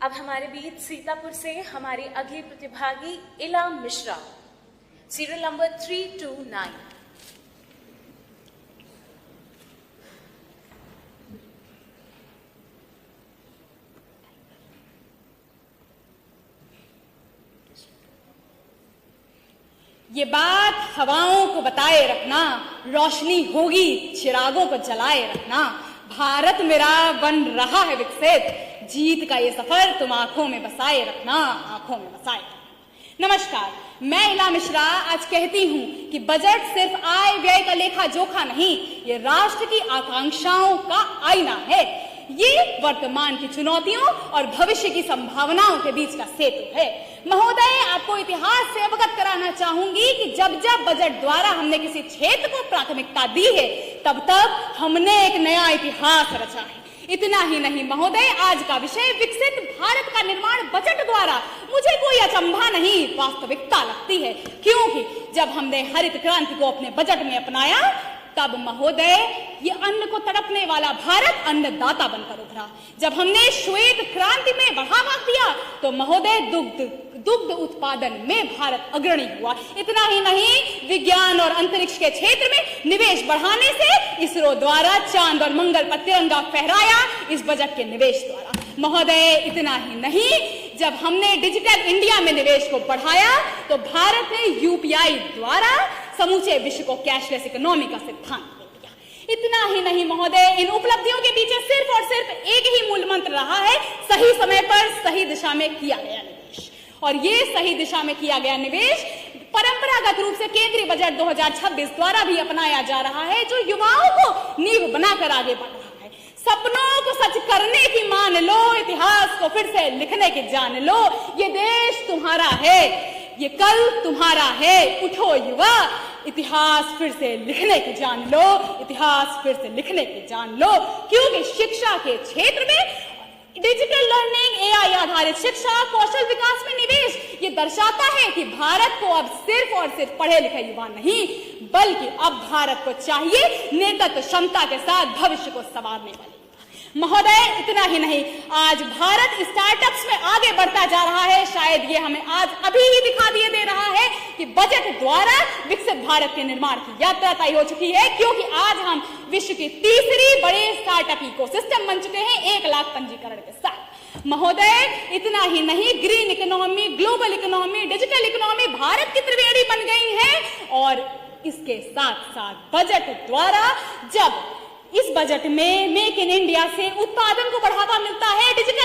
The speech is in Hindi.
अब हमारे बीच सीतापुर से हमारी अगली प्रतिभागी इला मिश्रा, सीरियल नंबर 329। ये बात हवाओं को बताए रखना, रोशनी होगी चिरागों को जलाए रखना। भारत मेरा बन रहा है विकसित, जीत का ये सफर तुम आंखों में बसाए रखना, आंखों में बसाए रखना। नमस्कार, मैं इला मिश्रा आज कहती हूँ कि बजट सिर्फ आय व्यय का लेखा जोखा नहीं, ये राष्ट्र की आकांक्षाओं का आईना है। ये वर्तमान की चुनौतियों और भविष्य की संभावनाओं के बीच का सेतु है। महोदय, आपको इतिहास से अवगत कराना चाहूंगी कि जब जब बजट द्वारा हमने किसी क्षेत्र को प्राथमिकता दी है, तब तब हमने एक नया इतिहास रचा है। इतना ही नहीं महोदय, आज का विषय विकसित भारत का निर्माण बजट द्वारा मुझे कोई अचंभा नहीं, वास्तविकता लगती है। क्योंकि जब हमने हरित क्रांति को अपने बजट में अपनाया, तब महोदय ये अन्न को तड़पने वाला भारत अन्नदाता बनकर उभरा। जब हमने श्वेत क्रांति में बढ़ावा दिया, तो महोदय दुग्ध उत्पादन में भारत अग्रणी हुआ। इतना ही नहीं, विज्ञान और अंतरिक्ष के क्षेत्र में निवेश बढ़ाने से इसरो द्वारा चांद और मंगल पर तिरंगा फहराया, इस बजट के निवेश द्वारा। महोदय, इतना ही नहीं, जब हमने डिजिटल इंडिया में निवेश को बढ़ाया, तो भारत ने यूपीआई द्वारा समूचे विश्व को कैशलेस इकोनॉमी का सिद्धांत दे दिया। इतना ही नहीं महोदय, इन उपलब्धियों के पीछे सिर्फ और सिर्फ एक ही मूल मंत्र रहा है, सही समय पर सही दिशा में किया गया निवेश। और ये सही दिशा में किया गया निवेश परंपरागत रूप से केंद्रीय बजट 2026 द्वारा भी अपनाया जा रहा है, जो युवाओं को नींव बनाकर आगे बढ़ रहा है। सपनों को सच करने की मान लो, इतिहास को फिर से लिखने की जान लो। ये देश तुम्हारा है, ये कल तुम्हारा है। उठो युवा, इतिहास फिर से लिखने की जान लो, इतिहास फिर से लिखने की जान लो। क्योंकि शिक्षा के क्षेत्र में डिजिटल लर्निंग, एआई आधारित शिक्षा, कौशल विकास में निवेश, ये दर्शाता है कि भारत को अब सिर्फ और सिर्फ पढ़े लिखे युवा नहीं, बल्कि अब भारत को चाहिए नेतृत्व क्षमता के साथ भविष्य को संवारने वाले। महोदय, इतना ही नहीं, आज भारत स्टार्टअप्स में आगे बढ़ता जा रहा है। शायद ये हमें आज अभी ही दिखा दिए दे रहा है कि बजट द्वारा विकसित भारत के निर्माण की यात्रा तय हो चुकी है। क्योंकि आज हम विश्व की तीसरी बड़े स्टार्टअप इकोसिस्टम बन चुके हैं, 1 लाख पंजीकरण के साथ। महोदय, इतना ही नहीं, green economy, global economy, digital economy Bharat की त्रिवेणी बन गई है। और इसके साथ साथ बजट द्वारा जब इस बजट में मेक इन इंडिया से उत्पादन को बढ़ावा मिलता है, डिजिटल